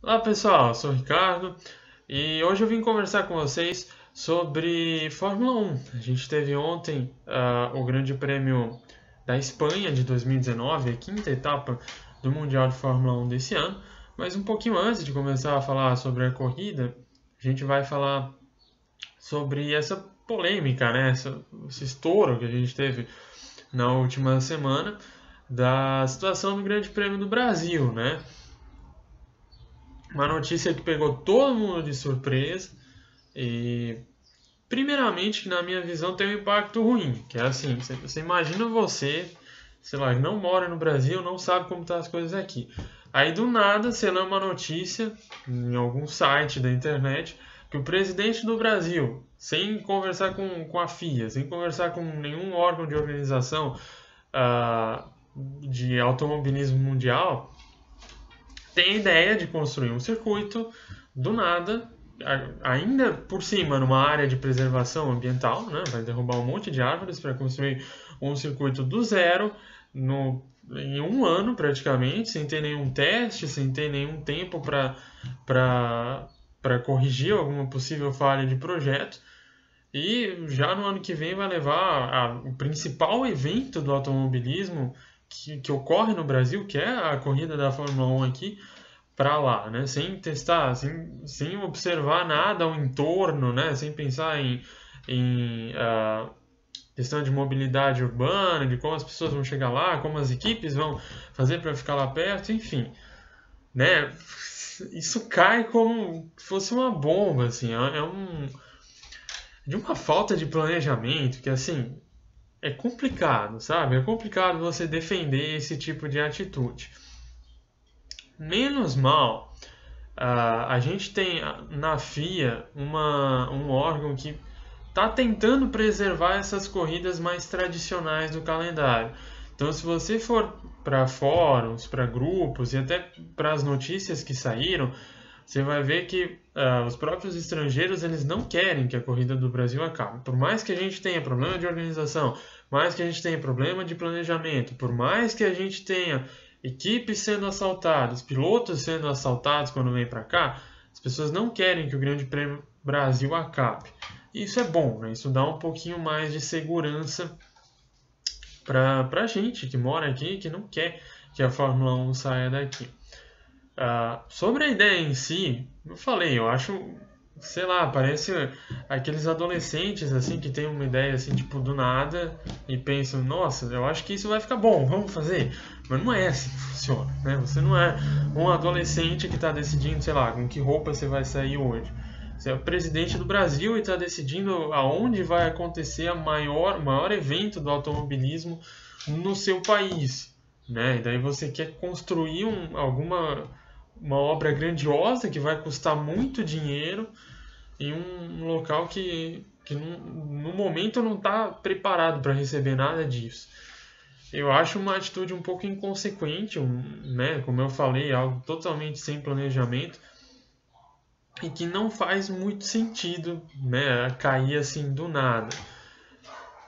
Olá pessoal, eu sou o Ricardo e hoje eu vim conversar com vocês sobre Fórmula 1. A gente teve ontem o Grande Prêmio da Espanha de 2019, a quinta etapa do Mundial de Fórmula 1 desse ano. Mas um pouquinho antes de começar a falar sobre a corrida, a gente vai falar sobre essa polêmica, né? Esse estouro que a gente teve na última semana da situação do Grande Prêmio do Brasil, né? Uma notícia que pegou todo mundo de surpresa e, primeiramente, na minha visão, tem um impacto ruim, que é assim, você imagina você, sei lá, não mora no Brasil, não sabe como estão as coisas aqui. Aí, do nada, você lê uma notícia em algum site da internet que o presidente do Brasil, sem conversar com a FIA, sem conversar com nenhum órgão de organização de automobilismo mundial, tem a ideia de construir um circuito do nada, ainda por cima numa área de preservação ambiental, né? Vai derrubar um monte de árvores para construir um circuito do zero em um ano praticamente, sem ter nenhum teste, sem ter nenhum tempo para corrigir alguma possível falha de projeto. E já no ano que vem vai levar o principal evento do automobilismo que ocorre no Brasil, que é a corrida da Fórmula 1 aqui, para lá, né? Sem testar, sem observar nada ao entorno, né? Sem pensar em questão de mobilidade urbana, de como as pessoas vão chegar lá, como as equipes vão fazer para ficar lá perto, enfim, né? Isso cai como se fosse uma bomba, assim, de uma falta de planejamento que, assim, é complicado, sabe? É complicado você defender esse tipo de atitude. Menos mal, a gente tem na FIA um órgão que está tentando preservar essas corridas mais tradicionais do calendário. Então, se você for para fóruns, para grupos e até para as notícias que saíram, você vai ver que os próprios estrangeiros eles não querem que a corrida do Brasil acabe. Por mais que a gente tenha problema de organização, por mais que a gente tenha problema de planejamento, por mais que a gente tenha equipes sendo assaltadas, pilotos sendo assaltados quando vem para cá, as pessoas não querem que o Grande Prêmio Brasil acabe. E isso é bom, né? Isso dá um pouquinho mais de segurança para a gente que mora aqui, que não quer que a Fórmula 1 saia daqui. Sobre a ideia em si, eu falei, eu acho, sei lá, parece aqueles adolescentes assim que tem uma ideia assim, tipo, do nada e pensam, nossa, eu acho que isso vai ficar bom, vamos fazer. Mas não é assim que funciona, né? Você não é um adolescente que está decidindo, sei lá, com que roupa você vai sair hoje. Você é o presidente do Brasil e está decidindo aonde vai acontecer o maior evento do automobilismo no seu país, né? E daí você quer construir uma obra grandiosa que vai custar muito dinheiro em um local que no momento não está preparado para receber nada disso. Eu acho uma atitude um pouco inconsequente, né? Como eu falei, algo totalmente sem planejamento e que não faz muito sentido, né? Cair assim do nada.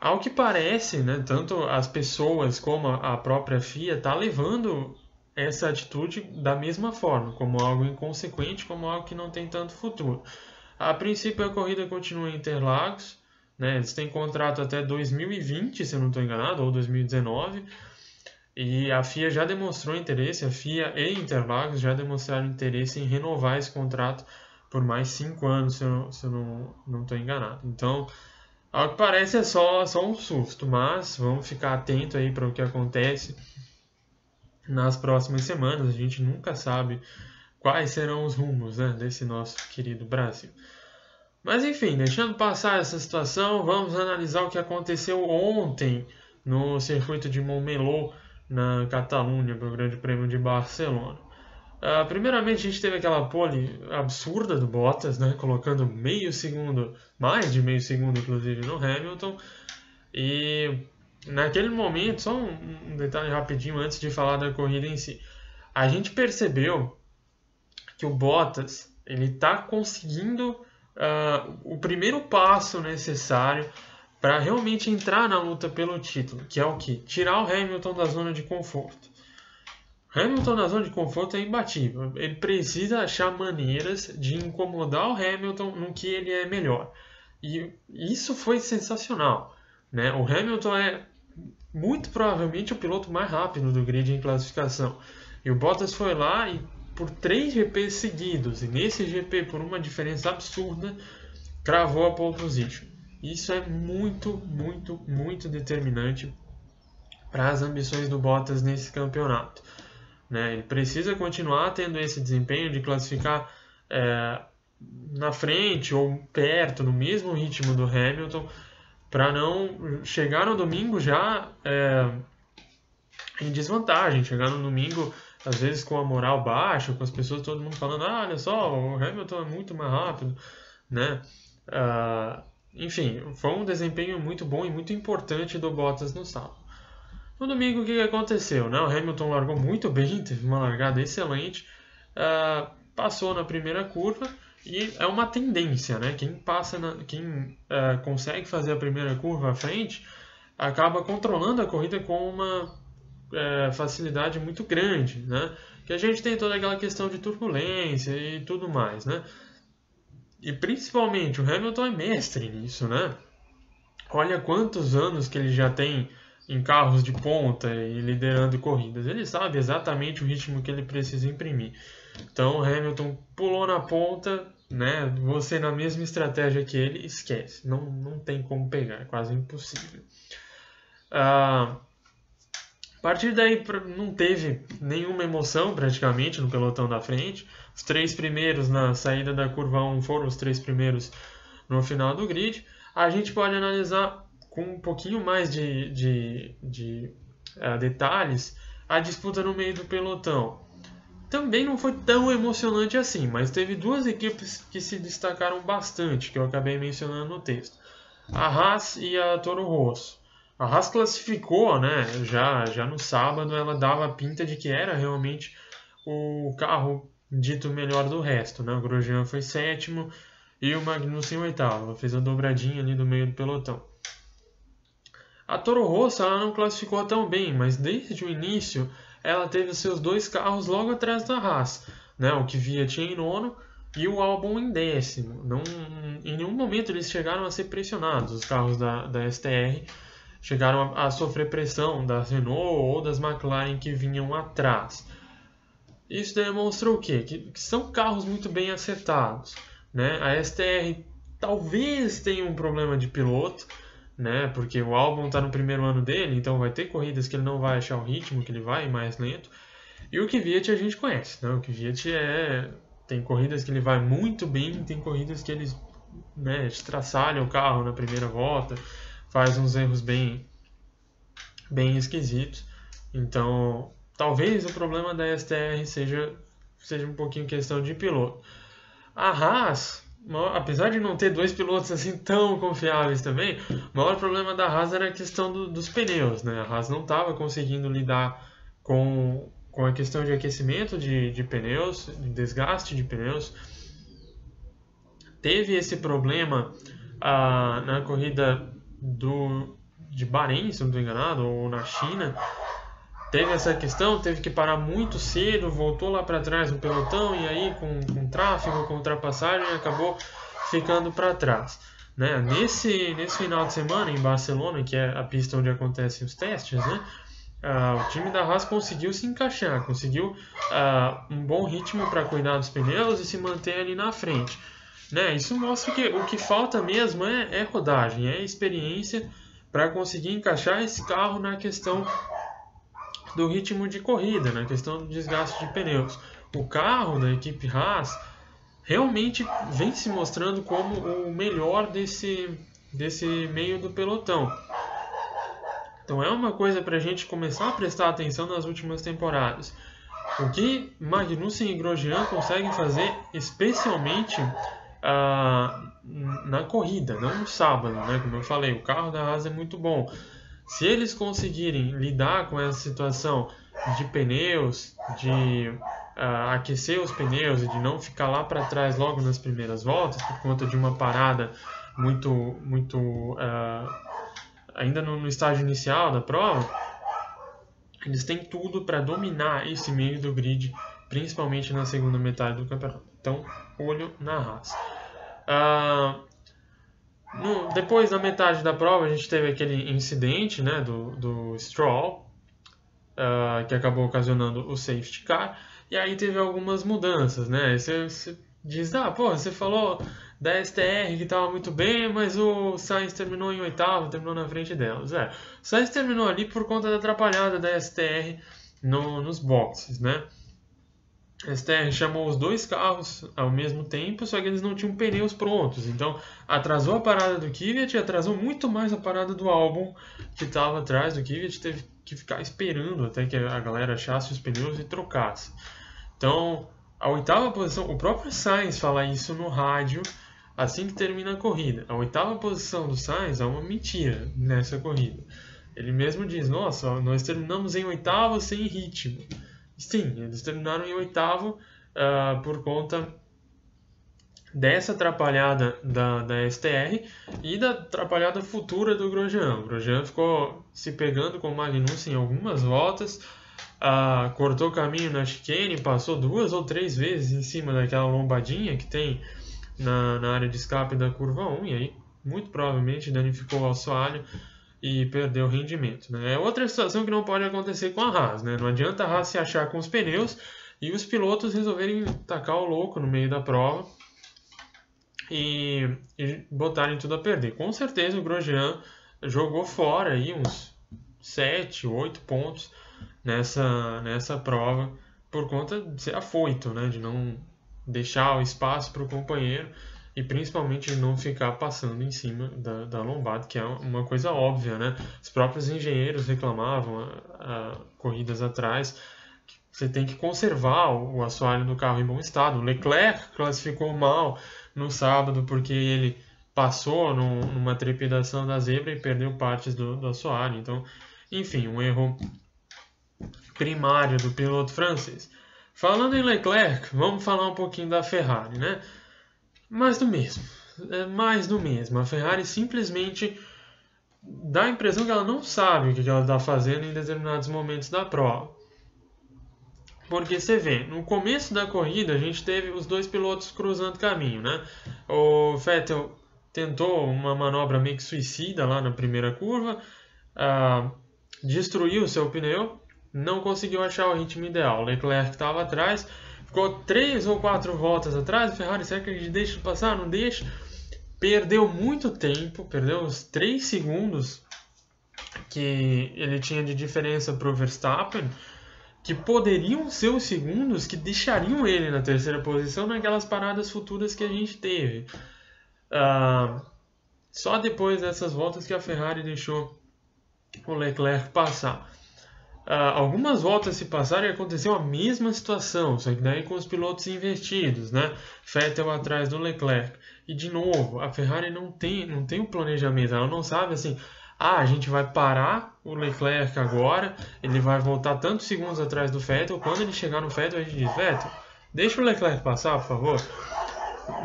Ao que parece, né, tanto as pessoas como a própria FIA está levando essa atitude da mesma forma, como algo inconsequente, como algo que não tem tanto futuro. A princípio a corrida continua em Interlagos, né, eles têm contrato até 2020, se eu não estou enganado, ou 2019, e a FIA já demonstrou interesse, a FIA e Interlagos já demonstraram interesse em renovar esse contrato por mais 5 anos, se eu não estou enganado. Então, ao que parece é só um susto, mas vamos ficar atento aí para o que acontece nas próximas semanas. A gente nunca sabe quais serão os rumos, né, desse nosso querido Brasil. Mas enfim, deixando passar essa situação, vamos analisar o que aconteceu ontem no circuito de Montmeló, na Catalunha, para o Grande Prêmio de Barcelona. Primeiramente, a gente teve aquela pole absurda do Bottas, né, colocando meio segundo, mais de meio segundo, inclusive, no Hamilton. E naquele momento, só um detalhe rapidinho antes de falar da corrida em si. A gente percebeu que o Bottas ele está conseguindo o primeiro passo necessário para realmente entrar na luta pelo título, que é o quê? Tirar o Hamilton da zona de conforto. Hamilton na zona de conforto é imbatível. Ele precisa achar maneiras de incomodar o Hamilton no que ele é melhor. E isso foi sensacional, né? O Hamilton é muito provavelmente o piloto mais rápido do grid em classificação. E o Bottas foi lá e por 3 GPs seguidos, e nesse GP por uma diferença absurda, cravou a pole position. Isso é muito, muito, muito determinante para as ambições do Bottas nesse campeonato, né? Ele precisa continuar tendo esse desempenho de classificar na frente ou perto, no mesmo ritmo do Hamilton, para não chegar no domingo já em desvantagem, chegar no domingo às vezes com a moral baixa, com as pessoas, todo mundo falando, olha só, o Hamilton é muito mais rápido, né? Enfim, foi um desempenho muito bom e muito importante do Bottas no sábado. No domingo, o que aconteceu? Né? O Hamilton largou muito bem, teve uma largada excelente, passou na primeira curva e é uma tendência, né? Quem consegue fazer a primeira curva à frente acaba controlando a corrida com uma facilidade muito grande, né? Que a gente tem toda aquela questão de turbulência e tudo mais, né? E principalmente o Hamilton é mestre nisso, né? Olha quantos anos que ele já tem em carros de ponta e liderando corridas. Ele sabe exatamente o ritmo que ele precisa imprimir. Então o Hamilton pulou na ponta, né? Você na mesma estratégia que ele, esquece. Não tem como pegar, é quase impossível. A partir daí não teve nenhuma emoção praticamente no pelotão da frente. Os 3 primeiros na saída da curva 1 foram os 3 primeiros no final do grid. A gente pode analisar com um pouquinho mais de detalhes a disputa no meio do pelotão. Também não foi tão emocionante assim, mas teve 2 equipes que se destacaram bastante, que eu acabei mencionando no texto. A Haas e a Toro Rosso. A Haas classificou, né, já no sábado, ela dava pinta de que era realmente o carro dito melhor do resto, né? O Grosjean foi 7º e o Magnussen 8º. Ela fez a dobradinha ali no meio do pelotão. A Toro Rosso ela não classificou tão bem, mas desde o início ela teve os seus 2 carros logo atrás da Haas, né? O Kvyat em 9º e o Albon em 10º. Em nenhum momento eles chegaram a ser pressionados, os carros da STR chegaram a sofrer pressão da Renault ou das McLaren que vinham atrás. Isso demonstra o quê? Que são carros muito bem acertados, né? A STR talvez tenha um problema de piloto, né? Porque o Albon está no primeiro ano dele, então vai ter corridas que ele não vai achar o ritmo, que ele vai mais lento. E o Kvyat a gente conhece, né? O Kvyat tem corridas que ele vai muito bem, tem corridas que ele estraçalha o carro na primeira volta, faz uns erros bem esquisitos. Então, talvez o problema da STR seja um pouquinho questão de piloto. A Haas, apesar de não ter 2 pilotos assim tão confiáveis também, o maior problema da Haas era a questão dos pneus, né? A Haas não estava conseguindo lidar com a questão de aquecimento de pneus, de desgaste de pneus. Teve esse problema na corrida de Bahrein, se não estou enganado, ou na China. Teve essa questão, teve que parar muito cedo, voltou lá para trás no pelotão e aí com tráfego, com ultrapassagem, acabou ficando para trás, né? Nesse final de semana em Barcelona, que é a pista onde acontecem os testes, né? O time da Haas conseguiu se encaixar, conseguiu um bom ritmo para cuidar dos pneus e se manter ali na frente, né? Isso mostra que o que falta mesmo é rodagem, é experiência para conseguir encaixar esse carro na questão do ritmo de corrida, na questão do desgaste de pneus. O carro da equipe Haas realmente vem se mostrando como o melhor desse meio do pelotão. Então é uma coisa para a gente começar a prestar atenção nas últimas temporadas. O que Magnussen e Grosjean conseguem fazer, especialmente na corrida, não no sábado, né? Como eu falei, o carro da Haas é muito bom. Se eles conseguirem lidar com essa situação de pneus, de aquecer os pneus e de não ficar lá para trás logo nas primeiras voltas por conta de uma parada muito ainda no estágio inicial da prova, Eles têm tudo para dominar esse meio do grid, principalmente na segunda metade do campeonato. Então, olho na Haas. Depois da metade da prova, a gente teve aquele incidente, né, do Stroll, que acabou ocasionando o safety car. E aí teve algumas mudanças, né? Você diz, você falou da STR que estava muito bem, mas o Sainz terminou em oitavo, terminou na frente delas. O Sainz terminou ali por conta da atrapalhada da STR nos boxes, né? A STR chamou os dois carros ao mesmo tempo, só que eles não tinham pneus prontos. Então atrasou a parada do Kvyat e atrasou muito mais a parada do Albon, que estava atrás do Kvyat, teve que ficar esperando até que a galera achasse os pneus e trocasse. Então, a oitava posição, o próprio Sainz fala isso no rádio assim que termina a corrida. A oitava posição do Sainz é uma mentira nessa corrida. Ele mesmo diz, nossa, nós terminamos em oitavo sem ritmo. Sim, eles terminaram em oitavo por conta dessa atrapalhada da STR e da atrapalhada futura do Grosjean. O Grosjean ficou se pegando com o Magnussen em algumas voltas, cortou caminho na chicane, passou 2 ou 3 vezes em cima daquela lombadinha que tem na área de escape da curva 1, e aí muito provavelmente danificou o assoalho e perdeu o rendimento, né? É outra situação que não pode acontecer com a Haas, né? Não adianta a Haas se achar com os pneus e os pilotos resolverem tacar o louco no meio da prova e botarem tudo a perder. Com certeza o Grosjean jogou fora aí uns 7, 8 pontos nessa prova por conta de ser afoito, né? De não deixar o espaço para o companheiro e principalmente de não ficar passando em cima da lombada, que é uma coisa óbvia, né? Os próprios engenheiros reclamavam corridas atrás que você tem que conservar o assoalho do carro em bom estado. O Leclerc classificou mal no sábado porque ele passou numa trepidação da zebra e perdeu partes do assoalho. Então, enfim, um erro primário do piloto francês. Falando em Leclerc, vamos falar um pouquinho da Ferrari, né? Mais do mesmo. É mais do mesmo. A Ferrari simplesmente dá a impressão que ela não sabe o que ela está fazendo em determinados momentos da prova. Porque você vê, no começo da corrida a gente teve os dois pilotos cruzando caminho, né? O Vettel tentou uma manobra meio que suicida lá na primeira curva, destruiu o seu pneu, não conseguiu achar o ritmo ideal. O Leclerc estava atrás, ficou 3 ou 4 voltas atrás. A Ferrari, será que a gente deixa passar? Não deixa. Perdeu muito tempo, perdeu uns 3 segundos que ele tinha de diferença para o Verstappen, que poderiam ser os segundos que deixariam ele na terceira posição naquelas paradas futuras que a gente teve. Só depois dessas voltas que a Ferrari deixou o Leclerc passar. Algumas voltas se passaram e aconteceu a mesma situação, só que daí com os pilotos invertidos, né? Vettel atrás do Leclerc. E de novo, a Ferrari não tem um planejamento, ela não sabe assim, a gente vai parar o Leclerc agora, ele vai voltar tantos segundos atrás do Vettel, quando ele chegar no Vettel a gente diz, Vettel, deixa o Leclerc passar, por favor.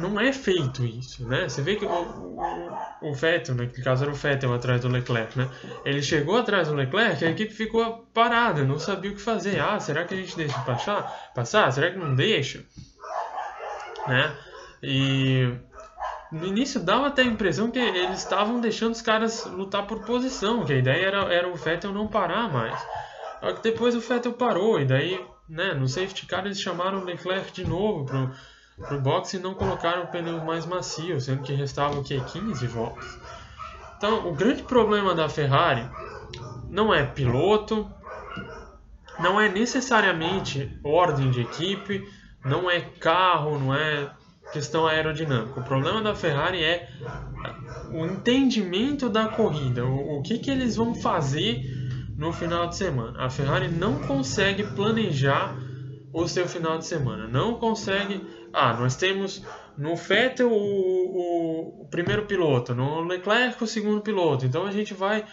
Não é feito isso, né? Você vê que o Vettel, né, que no caso era o Vettel atrás do Leclerc, né? Ele chegou atrás do Leclerc, a equipe ficou parada, não sabia o que fazer. Será que a gente deixa passar? Será que não deixa? Né? E no início dava até a impressão que eles estavam deixando os caras lutar por posição, que a ideia era o Vettel não parar mais. Só que depois o Vettel parou, e daí, né, no safety car eles chamaram o Leclerc de novo pro boxe e não colocaram o pneu mais macio, sendo que restava 15 voltas. Então, o grande problema da Ferrari não é piloto, não é necessariamente ordem de equipe, não é carro, não é questão aerodinâmica. O problema da Ferrari é o entendimento da corrida, o que eles vão fazer no final de semana. A Ferrari não consegue planejar o seu final de semana, não consegue. Nós temos no Vettel o primeiro piloto, no Leclerc o segundo piloto, então a gente vai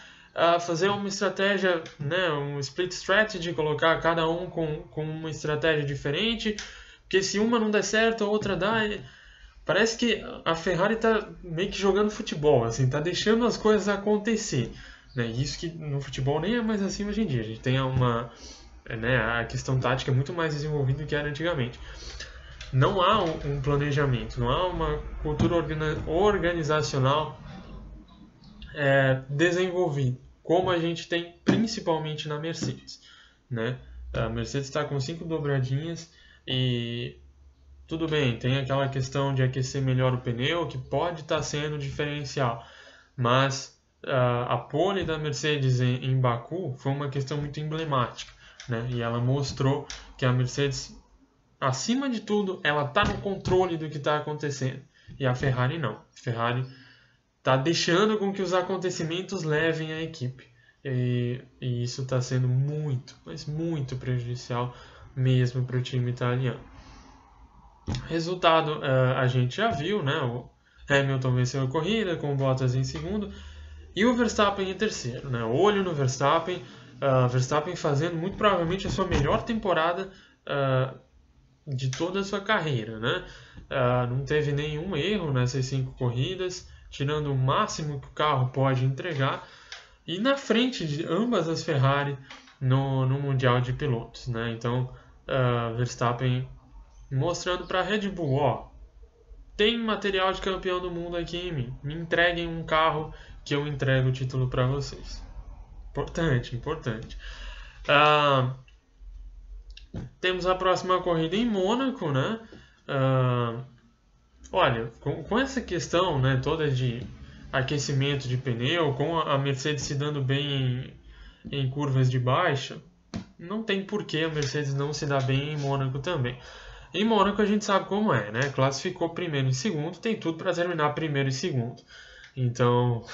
fazer uma estratégia, né, um split strategy, colocar cada um com uma estratégia diferente, porque se uma não der certo, a outra dá. Parece que a Ferrari está meio que jogando futebol, assim, tá deixando as coisas acontecer. né? Isso que no futebol nem é mais assim hoje em dia. A gente tem né, a questão tática é muito mais desenvolvida do que era antigamente. Não há um planejamento, não há uma cultura organizacional desenvolvida, como a gente tem principalmente na Mercedes, né? A Mercedes está com 5 dobradinhas e tudo bem, tem aquela questão de aquecer melhor o pneu, que pode estar sendo diferencial, mas a pole da Mercedes em Baku foi uma questão muito emblemática, né? E ela mostrou que a Mercedes, acima de tudo, ela está no controle do que está acontecendo, e a Ferrari não. A Ferrari está deixando com que os acontecimentos levem a equipe. E isso está sendo muito, mas muito prejudicial mesmo para o time italiano. Resultado, a gente já viu, né? O Hamilton venceu a corrida com o Bottas em segundo e o Verstappen em terceiro, né? Olho no Verstappen, Verstappen fazendo muito provavelmente a sua melhor temporada de toda a sua carreira, né? Não teve nenhum erro nessas 5 corridas, tirando o máximo que o carro pode entregar, e na frente de ambas as Ferrari no Mundial de Pilotos, né? Então, Verstappen mostrando para a Red Bull, ó, tem material de campeão do mundo aqui em mim, me entreguem um carro que eu entrego o título para vocês. Importante. Temos a próxima corrida em Mônaco, né? Olha, com essa questão, né, toda de aquecimento de pneu, com a Mercedes se dando bem em curvas de baixa, não tem por que a Mercedes não se dar bem em Mônaco também. Em Mônaco a gente sabe como é, né? Classificou primeiro e segundo, tem tudo para terminar primeiro e segundo. Então,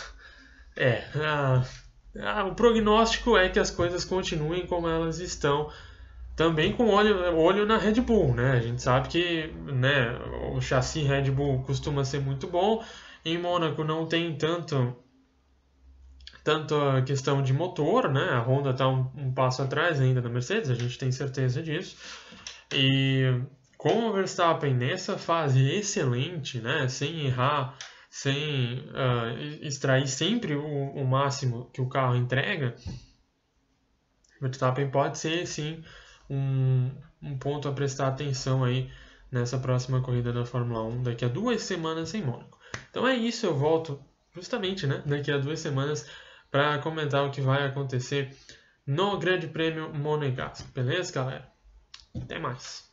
o prognóstico é que as coisas continuem como elas estão, também com olho na Red Bull, né? A gente sabe que, né, o chassi Red Bull costuma ser muito bom. Em Mônaco não tem tanto a questão de motor, né? A Honda está um passo atrás ainda da Mercedes, a gente tem certeza disso. E com o Verstappen nessa fase excelente, né? Sem errar, sem extrair sempre o máximo que o carro entrega, o Verstappen pode ser, sim, um ponto a prestar atenção aí nessa próxima corrida da Fórmula 1 daqui a 2 semanas em Mônaco. Então é isso, eu volto justamente, né, daqui a 2 semanas para comentar o que vai acontecer no Grande Prêmio Monegasco. Beleza, galera? Até mais!